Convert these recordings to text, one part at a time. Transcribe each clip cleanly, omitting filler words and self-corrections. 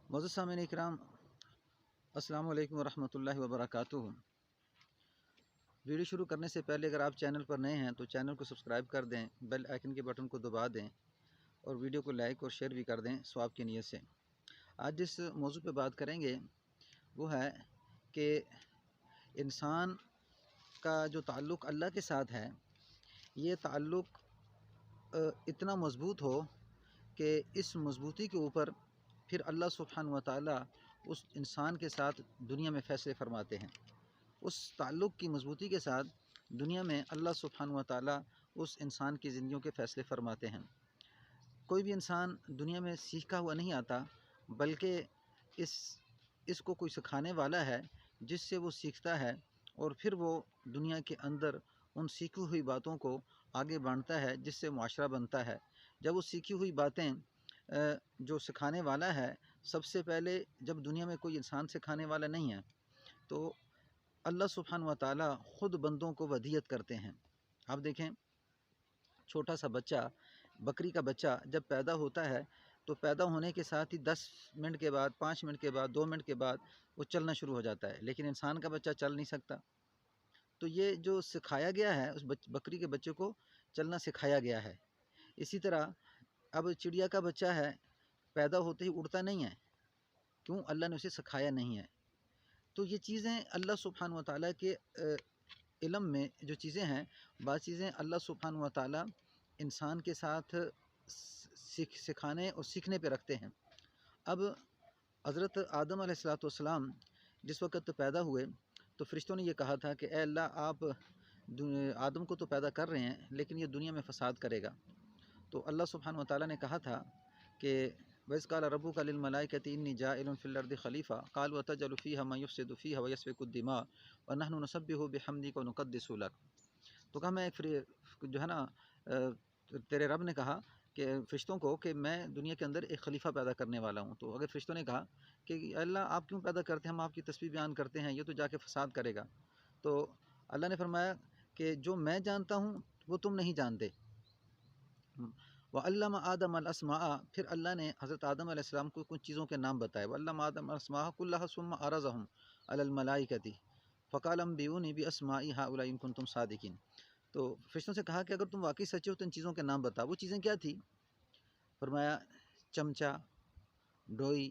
معزز سامعین اکرام، السلام علیکم ورحمۃ اللہ وبرکاتہ۔ ویڈیو شروع کرنے سے پہلے اگر آپ چینل پر نئے ہیں تو چینل کو سبسکرائب کر دیں، بیل آئیکن کے بٹن کو دبا دیں اور ویڈیو کو لائک اور شیئر بھی کر دیں ثواب کی نیت سے۔ آج جس موضوع پہ بات کریں گے وہ ہے کہ انسان کا جو تعلق اللہ کے ساتھ ہے، یہ تعلق اتنا مضبوط ہو کہ اس مضبوطی کے اوپر پھر اللہ سبحانہ و تعالیٰ اس انسان کے ساتھ دنیا میں فیصلے فرماتے ہیں۔ اس تعلق کی مضبوطی کے ساتھ دنیا میں اللہ سبحانہ و تعالیٰ اس انسان کی زندگیوں کے فیصلے فرماتے ہیں۔ کوئی بھی انسان دنیا میں سیکھا ہوا نہیں آتا، بلکہ اس کو کوئی سکھانے والا ہے جس سے وہ سیکھتا ہے اور پھر وہ دنیا کے اندر ان سیکھی ہوئی باتوں کو آگے بڑھتا ہے جس سے معاشرہ بنتا ہے۔ جب وہ سیکھی ہوئی باتیں جو سکھانے والا ہے، سب سے پہلے جب دنیا میں کوئی انسان سکھانے والا نہیں ہے تو اللہ سبحانہ و تعالیٰ خود بندوں کو ودیت کرتے ہیں۔ آپ دیکھیں، چھوٹا سا بچہ، بکری کا بچہ جب پیدا ہوتا ہے تو پیدا ہونے کے ساتھ ہی 10 منٹ کے بعد، 5 منٹ کے بعد، 2 منٹ کے بعد وہ چلنا شروع ہو جاتا ہے، لیکن انسان کا بچہ چل نہیں سکتا۔ تو یہ جو سکھایا گیا ہے، اس بکری کے بچے کو چلنا سکھایا گیا ہے۔ اسی طرح اب چڑیا کا بچہ ہے، پیدا ہوتے ہی اڑتا نہیں ہے، کیوں؟ اللہ نے اسے سکھایا نہیں ہے۔ تو یہ چیزیں اللہ سبحانہ و تعالیٰ کے علم میں جو چیزیں ہیں، بعض چیزیں اللہ سبحانہ و تعالیٰ انسان کے ساتھ سکھانے اور سیکھنے پہ رکھتے ہیں۔ اب حضرت آدم علیہ السلام جس وقت پیدا ہوئے تو فرشتوں نے یہ کہا تھا کہ اے اللہ، آپ آدم کو تو پیدا کر رہے ہیں لیکن یہ دنیا میں فساد کرے گا۔ تو اللہ سبحانہ و تعالیٰ نے کہا تھا کہ وَإِذْ قَالَ رَبُّكَ لِلْمَلَائِكَةِ إِنِّي جَاعِلٌ فِي الْأَرْضِ خَلِيفَةً قَالُوا أَتَجْعَلُ فِيهَا مَن يُفْسِدُ فِيهَا وَيَسْفِكُ الدِّمَاءَ وَنَحْنُ نُسَبِّحُ بِحَمْدِكَ وَنُقَدِّسُ لَكَ۔ تو کہا میں جو ہے نا تیرے رب نے کہا کہ فرشتوں کو کہ میں دنیا کے اندر ایک خلیفہ پیدا کرنے والا ہوں۔ تو اگر فرشتوں نے کہا کہ اللہ آپ کیوں پیدا کرتے ہیں، ہم آپ کی تسبیح بیان کرتے ہیں، یہ تو جا کے فساد کرے گا۔ تو اللہ نے فرمایا کہ جو میں جانتا ہوں وہ تم نہیں جانتے۔ وَعَلَّمَ آدَمَ الْأَسْمَاءَ، پھر اللہ نے حضرت آدم علیہ السلام کو کچھ چیزوں کے نام بتائے۔ وَعَلَّمَ آدَمَ الْأَسْمَاءَ كُلَّهَا ثُمَّ عَرَضَهُمْ عَلَى الْمَلَائِكَةِ فَقَالَ أَنبِئُونِي بِأَسْمَاءِ هَؤُلَاءِ إِن كُنتُمْ صَادِقِينَ۔ تو فرشتوں سے کہا کہ اگر تم واقعی سچے ہو تو ان چیزوں کے نام بتا۔ وہ چیزیں کیا تھی؟ فرمایا چمچا، ڈوئی،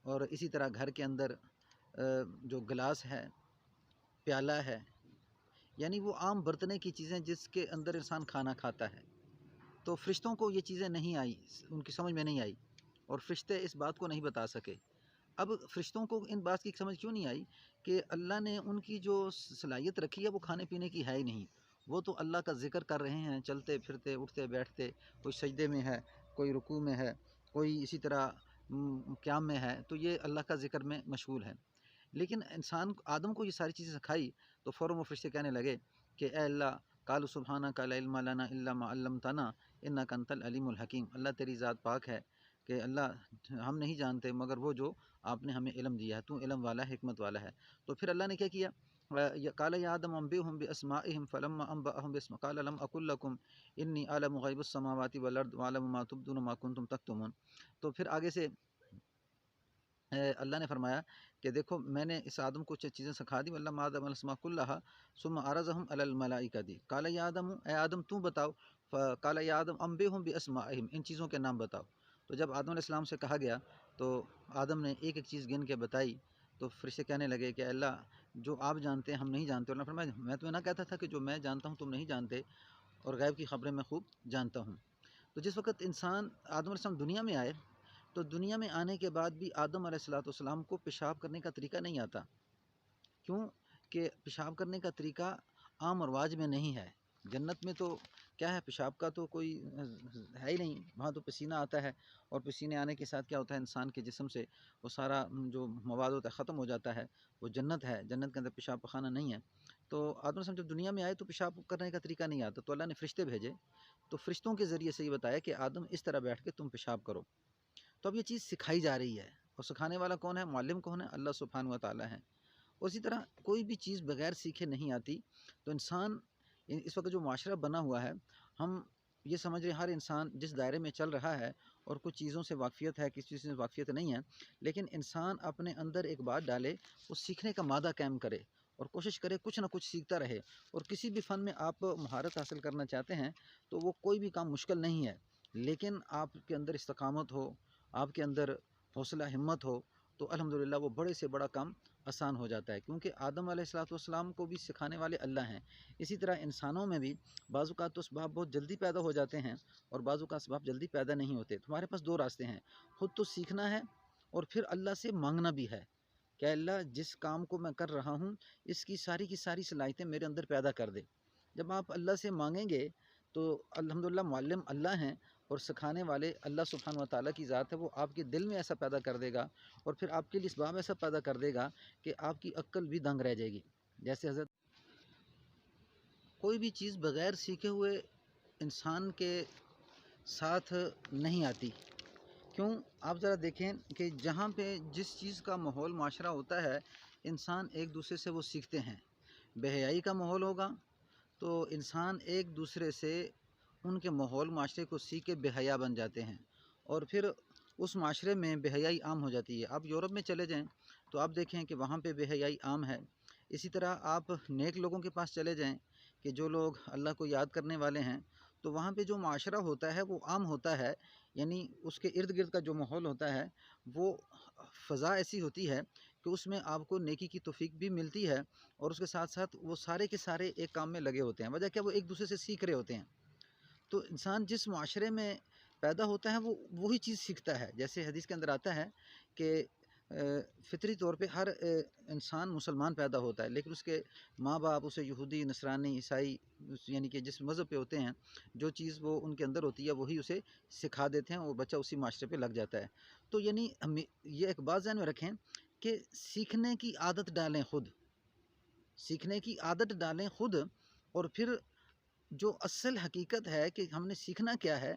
اور اسی طرح گھر کے اندر جو گلاس ہے، پیالہ ہے، یعنی وہ عام برتنے کی چیزیں جس کے اندر انسان کھانا کھاتا ہے۔ تو فرشتوں کو یہ چیزیں نہیں آئی، ان کی سمجھ میں نہیں آئی، اور فرشتے اس بات کو نہیں بتا سکے۔ اب فرشتوں کو ان بات کی سمجھ کیوں نہیں آئی کہ اللہ نے ان کی جو صلاحیت رکھی ہے وہ کھانے پینے کی ہے ہی نہیں۔ وہ تو اللہ کا ذکر کر رہے ہیں، چلتے پھرتے، اٹھتے بیٹھتے، کوئی سجدے میں ہے، کوئی رکوع میں ہے، کوئی اسی طرح قیام میں ہے، تو یہ اللہ کا ذکر میں مشغول ہے۔ لیکن انسان آدم کو یہ ساری چیزیں سکھائی تو فوراً وہ فرشتے کہنے لگے کہ اے اللہ، قالوا سبحانک لا علم لنا الا ما علمتنا انک انت العلیم الحکیم۔ اللہ تیری ذات پاک ہے کہ اللہ ہم نہیں جانتے مگر وہ جو آپ نے ہمیں علم دیا ہے، تو علم والا ہے، حکمت والا ہے۔ تو پھر اللہ نے کیا کیا؟ قال یا آدم انبئهم باسمائهم فلما انبأهم باسمائهم قال لم اقل لكم انی اعلم غیب السماوات والارض واعلم ما تبدون ما کنتم تکتمون۔ تو پھر آگے سے اللہ نے فرمایا کہ دیکھو میں نے اس آدم کو چیزیں سکھا دی۔ وَعَلَّمَ آدَمَ الْأَسْمَاءَ كُلَّهَا ثُمَّ عَرَضَهُمْ عَلَى الْمَلَائِكَةِ قَالَ يَا آدَمُ، اے آدم تو بتاؤ، قَالَ يَا آدَمُ أَنبِئْهُم بِأَسْمَائِهِمْ، ان چیزوں کے نام بتاؤ۔ تو جب آدم علیہ السلام سے کہا گیا تو آدم نے ایک ایک چیز گن کے بتائی، تو فرشتے کہنے لگے کہ اللہ جو آپ جانتے ہیں ہم نہیں جانتے۔ اور اللہ فرمایا میں تمہیں نہ کہتا تھا کہ جو میں جانتا ہوں تم نہیں جانتے، اور غیب کی خبریں میں خوب جانتا ہوں۔ تو جس وقت انسان آدم علیہ السلام دنیا میں آئے تو دنیا میں آنے کے بعد بھی آدم علیہ السلام کو پیشاب کرنے کا طریقہ نہیں آتا۔ کیوں کہ پیشاب کرنے کا طریقہ عام اور رواج میں نہیں ہے۔ جنت میں تو کیا ہے، پیشاب کا تو کوئی ہے ہی نہیں، وہاں تو پسینہ آتا ہے، اور پسینے آنے کے ساتھ کیا ہوتا ہے، انسان کے جسم سے وہ سارا جو مواد ہوتا ہے ختم ہو جاتا ہے۔ وہ جنت ہے، جنت کے اندر پیشاب پخانہ نہیں ہے۔ تو آدم علیہ السلام جب دنیا میں آئے تو پیشاب کرنے کا طریقہ نہیں آتا، تو اللہ نے فرشتے بھیجے، تو فرشتوں کے ذریعے سے یہ بتایا کہ آدم اس طرح بیٹھ کے تم پیشاب کرو۔ تو اب یہ چیز سکھائی جا رہی ہے، اور سکھانے والا کون ہے، معلم کون ہے، اللہ سبحانہ و تعالیٰ ہے۔ اور اسی طرح کوئی بھی چیز بغیر سیکھے نہیں آتی۔ تو انسان اس وقت جو معاشرہ بنا ہوا ہے، ہم یہ سمجھ رہے ہر انسان جس دائرے میں چل رہا ہے اور کچھ چیزوں سے واقفیت ہے، کسی چیز سے واقفیت نہیں ہے، لیکن انسان اپنے اندر ایک بات ڈالے، وہ سیکھنے کا مادہ قائم کرے اور کوشش کرے کچھ نہ کچھ سیکھتا رہے۔ اور کسی بھی فن میں آپ مہارت حاصل کرنا چاہتے ہیں تو وہ کوئی بھی کام مشکل نہیں ہے، لیکن آپ کے اندر استقامت ہو، آپ کے اندر حوصلہ ہمت ہو، تو الحمدللہ وہ بڑے سے بڑا کام آسان ہو جاتا ہے، کیونکہ آدم علیہ السلام کو بھی سکھانے والے اللہ ہیں۔ اسی طرح انسانوں میں بھی بعض اوقات تو اسباب بہت جلدی پیدا ہو جاتے ہیں اور بعض اوقات اسباب جلدی پیدا نہیں ہوتے۔ تمہارے پاس دو راستے ہیں، خود تو سیکھنا ہے اور پھر اللہ سے مانگنا بھی ہے کہ اللہ جس کام کو میں کر رہا ہوں اس کی ساری صلاحیتیں میرے اندر پیدا کر دے۔ جب آپ اللہ سے مانگیں گے تو الحمدللہ معلم اللہ ہیں اور سکھانے والے اللہ سبحانہ و تعالیٰ کی ذات ہے، وہ آپ کے دل میں ایسا پیدا کر دے گا اور پھر آپ کے لیے اسباب ایسا پیدا کر دے گا کہ آپ کی عقل بھی دنگ رہ جائے گی۔ جیسے حضرت کوئی بھی چیز بغیر سیکھے ہوئے انسان کے ساتھ نہیں آتی۔ کیوں؟ آپ ذرا دیکھیں کہ جہاں پہ جس چیز کا ماحول معاشرہ ہوتا ہے انسان ایک دوسرے سے وہ سیکھتے ہیں۔ بے حیائی کا ماحول ہوگا تو انسان ایک دوسرے سے ان کے ماحول معاشرے کو سیکھ کے بے حیا بن جاتے ہیں اور پھر اس معاشرے میں بے حیائی عام ہو جاتی ہے۔ آپ یورپ میں چلے جائیں تو آپ دیکھیں کہ وہاں پہ بے حیائی عام ہے۔ اسی طرح آپ نیک لوگوں کے پاس چلے جائیں کہ جو لوگ اللہ کو یاد کرنے والے ہیں، تو وہاں پہ جو معاشرہ ہوتا ہے وہ عام ہوتا ہے، یعنی اس کے ارد گرد کا جو ماحول ہوتا ہے وہ فضا ایسی ہوتی ہے کہ اس میں آپ کو نیکی کی توفیق بھی ملتی ہے اور اس کے ساتھ ساتھ وہ سارے کے سارے ایک کام میں لگے ہوتے ہیں۔ وجہ کیا؟ وہ ایک دوسرے سے سیکھ رہے ہوتے ہیں۔ تو انسان جس معاشرے میں پیدا ہوتا ہے وہ وہی چیز سیکھتا ہے۔ جیسے حدیث کے اندر آتا ہے کہ فطری طور پہ ہر انسان مسلمان پیدا ہوتا ہے، لیکن اس کے ماں باپ اسے یہودی، نصرانی، عیسائی، یعنی کہ جس مذہب پہ ہوتے ہیں جو چیز وہ ان کے اندر ہوتی ہے وہی اسے سکھا دیتے ہیں اور بچہ اسی معاشرے پہ لگ جاتا ہے۔ تو یعنی یہ ایک بات ذہن میں رکھیں کہ سیکھنے کی عادت ڈالیں خود، سیکھنے کی عادت ڈالیں خود، اور پھر جو اصل حقیقت ہے کہ ہم نے سیکھنا کیا ہے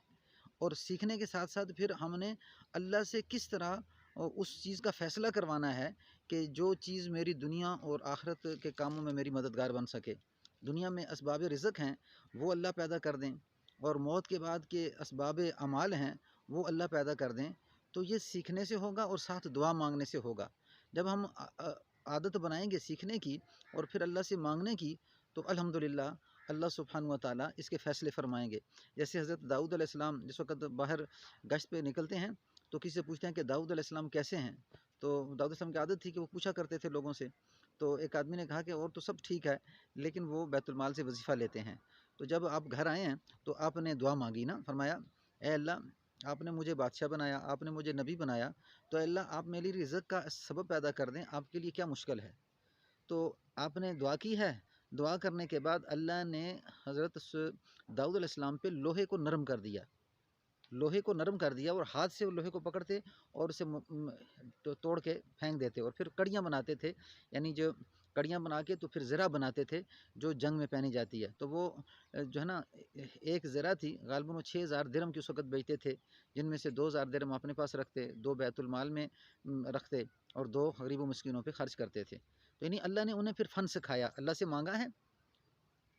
اور سیکھنے کے ساتھ ساتھ پھر ہم نے اللہ سے کس طرح اس چیز کا فیصلہ کروانا ہے کہ جو چیز میری دنیا اور آخرت کے کاموں میں میری مددگار بن سکے۔ دنیا میں اسباب رزق ہیں وہ اللہ پیدا کر دیں اور موت کے بعد کے اسباب اعمال ہیں وہ اللہ پیدا کر دیں، تو یہ سیکھنے سے ہوگا اور ساتھ دعا مانگنے سے ہوگا۔ جب ہم عادت بنائیں گے سیکھنے کی اور پھر اللہ سے مانگنے کی تو الحمدللہ اللہ سبحانہ و تعالیٰ اس کے فیصلے فرمائیں گے۔ جیسے حضرت داؤد علیہ السلام جس وقت باہر گشت پہ نکلتے ہیں تو کسی سے پوچھتے ہیں کہ داؤد علیہ السلام کیسے ہیں، تو داؤد علیہ السلام کی عادت تھی کہ وہ پوچھا کرتے تھے لوگوں سے۔ تو ایک آدمی نے کہا کہ اور تو سب ٹھیک ہے لیکن وہ بیت المال سے وظیفہ لیتے ہیں۔ تو جب آپ گھر آئے ہیں تو آپ نے دعا مانگی نا، فرمایا اے اللہ آپ نے مجھے بادشاہ بنایا، آپ نے مجھے نبی بنایا، تو اے اللہ آپ میری رزق کا سبب پیدا کر دیں، آپ کے لیے کیا مشکل ہے۔ تو آپ نے دعا کی ہے، دعا کرنے کے بعد اللہ نے حضرت داؤد علیہ السلام پہ لوہے کو نرم کر دیا، لوہے کو نرم کر دیا اور ہاتھ سے لوہے کو پکڑتے اور اسے توڑ کے پھینک دیتے اور پھر کڑیاں بناتے تھے، یعنی جو کڑیاں بنا کے تو پھر زرہ بناتے تھے جو جنگ میں پہنی جاتی ہے۔ تو وہ جو ہے نا ایک زرہ تھی غالباً وہ 6000 درہم کی اس وقت بیچتے تھے، جن میں سے 2000 درہم اپنے پاس رکھتے، 2 بیت المال میں رکھتے اور 2 غریب و مسکینوں پہ خرچ کرتے تھے۔ تو یعنی اللہ نے انہیں پھر فن سکھایا، اللہ سے مانگا ہے،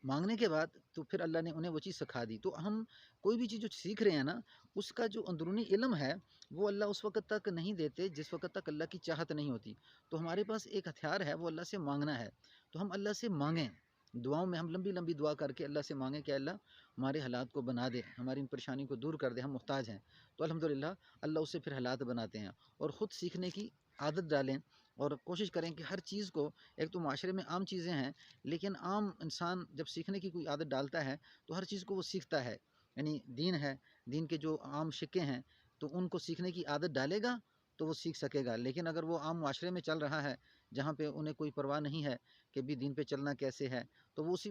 مانگنے کے بعد تو پھر اللہ نے انہیں وہ چیز سکھا دی۔ تو ہم کوئی بھی چیز جو سیکھ رہے ہیں نا اس کا جو اندرونی علم ہے وہ اللہ اس وقت تک نہیں دیتے جس وقت تک اللہ کی چاہت نہیں ہوتی۔ تو ہمارے پاس ایک ہتھیار ہے وہ اللہ سے مانگنا ہے، تو ہم اللہ سے مانگیں، دعاؤں میں ہم لمبی لمبی دعا کر کے اللہ سے مانگیں کہ اللہ ہمارے حالات کو بنا دے، ہماری ان پریشانی کو دور کر دے، ہم محتاج ہیں۔ تو الحمدللہ اللہ اس سے پھر حالات بناتے ہیں، اور خود سیکھنے کی عادت ڈالیں اور کوشش کریں کہ ہر چیز کو، ایک تو معاشرے میں عام چیزیں ہیں لیکن عام انسان جب سیکھنے کی کوئی عادت ڈالتا ہے تو ہر چیز کو وہ سیکھتا ہے، یعنی دین ہے، دین کے جو عام شکے ہیں تو ان کو سیکھنے کی عادت ڈالے گا تو وہ سیکھ سکے گا۔ لیکن اگر وہ عام معاشرے میں چل رہا ہے جہاں پہ انہیں کوئی پرواہ نہیں ہے کہ بھی دین پہ چلنا کیسے ہے، تو وہ اسی